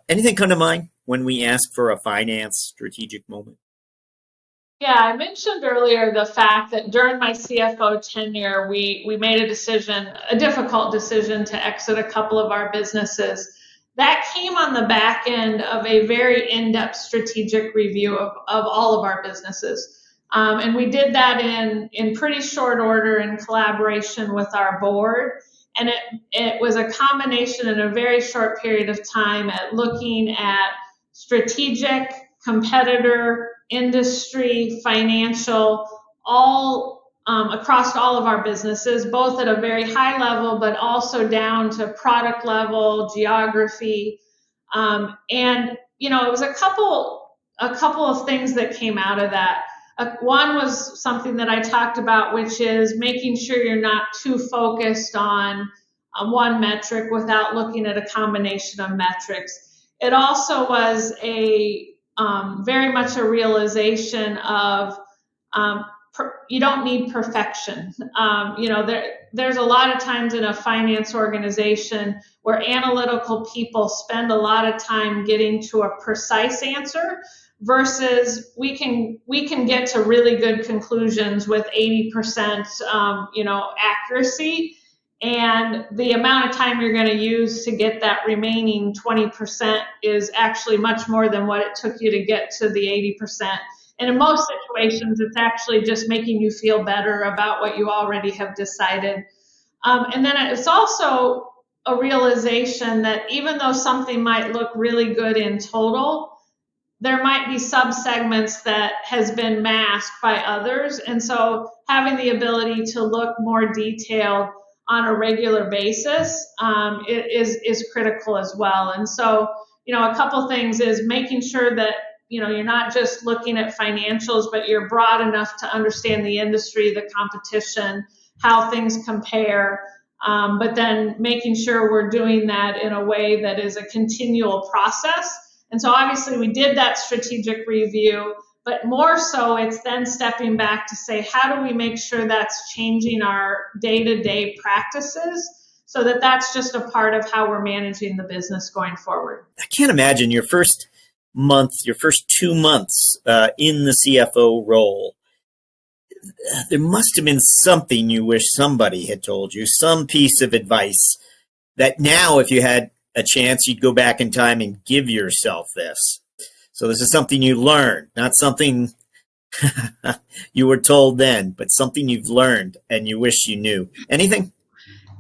Anything come to mind when we ask for a finance strategic moment? Yeah, I mentioned earlier the fact that during my CFO tenure, we made a decision, a difficult decision to exit a couple of our businesses. That came on the back end of a very in-depth strategic review of all of our businesses. And we did that in pretty short order in collaboration with our board. And it was a combination in a very short period of time at looking at strategic, competitor, industry, financial, all across all of our businesses, both at a very high level, but also down to product level, geography. And, you know, it was a couple of things that came out of that. One was something that I talked about, which is making sure you're not too focused on one metric without looking at a combination of metrics. It also was very much a realization of you don't need perfection. There's a lot of times in a finance organization where analytical people spend a lot of time getting to a precise answer versus we can get to really good conclusions with 80% accuracy. And the amount of time you're going to use to get that remaining 20% is actually much more than what it took you to get to the 80%. And in most situations, it's actually just making you feel better about what you already have decided. And then it's also a realization that even though something might look really good in total, there might be subsegments that has been masked by others. And so having the ability to look more detailed on a regular basis is critical as well. And so, a couple things is making sure that, you're not just looking at financials, but you're broad enough to understand the industry, the competition, how things compare, but then making sure we're doing that in a way that is a continual process. And so obviously we did that strategic review, but more so it's then stepping back to say, how do we make sure that's changing our day-to-day practices so that that's just a part of how we're managing the business going forward? I can't imagine your first 2 months in the CFO role. There must have been something you wish somebody had told you, some piece of advice that now, if you had a chance, you'd go back in time and give yourself this. So this is something you learned, not something you were told then, but something you've learned and you wish you knew. Anything?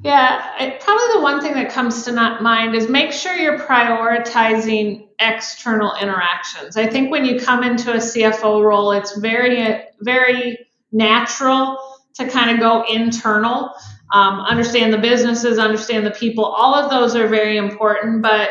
Yeah, probably the one thing that comes to mind is make sure you're prioritizing external interactions. I think when you come into a CFO role, it's very, very natural to kind of go internal, understand the businesses, understand the people. All of those are very important, but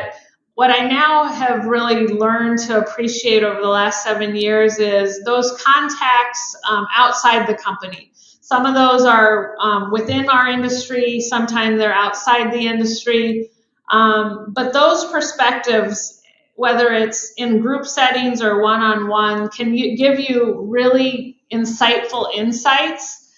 what I now have really learned to appreciate over the last 7 years is those contacts outside the company. Some of those are within our industry, sometimes they're outside the industry, but those perspectives, whether it's in group settings or one-on-one, can give you really insightful insights,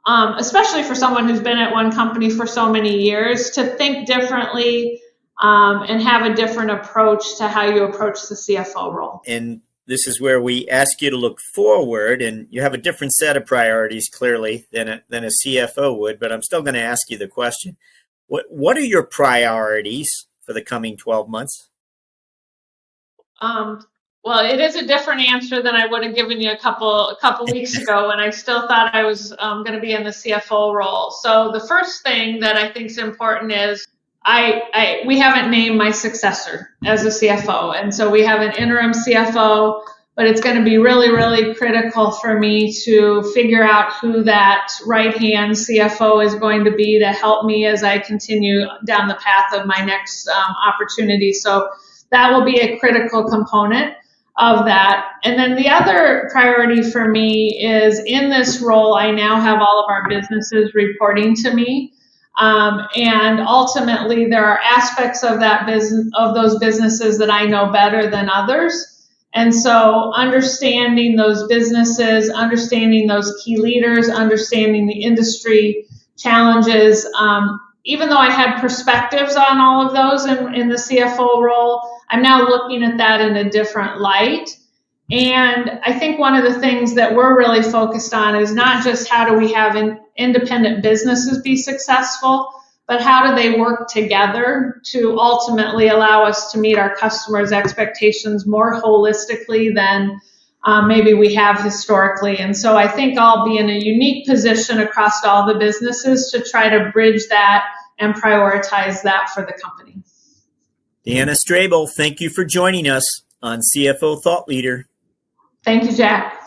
especially for someone who's been at one company for so many years, to think differently and have a different approach to how you approach the CFO role. And this is where we ask you to look forward, and you have a different set of priorities, clearly, than a CFO would, but I'm still going to ask you the question. What are your priorities for the coming 12 months? Well, it is a different answer than I would have given you a couple weeks ago when I still thought I was going to be in the CFO role. So the first thing that I think is important is we haven't named my successor as a CFO. And so we have an interim CFO, but it's going to be really, really critical for me to figure out who that right-hand CFO is going to be to help me as I continue down the path of my next opportunity. So that will be a critical component of that. And then the other priority for me is in this role, I now have all of our businesses reporting to me. And ultimately, there are aspects of that business, of those businesses, that I know better than others. And so understanding those businesses, understanding those key leaders, understanding the industry challenges, even though I had perspectives on all of those in the CFO role, I'm now looking at that in a different light. And I think one of the things that we're really focused on is not just how do we have independent businesses be successful, but how do they work together to ultimately allow us to meet our customers' expectations more holistically than maybe we have historically. And so I think I'll be in a unique position across all the businesses to try to bridge that and prioritize that for the company. Deanna Strable, thank you for joining us on CFO Thought Leader. Thank you, Jack.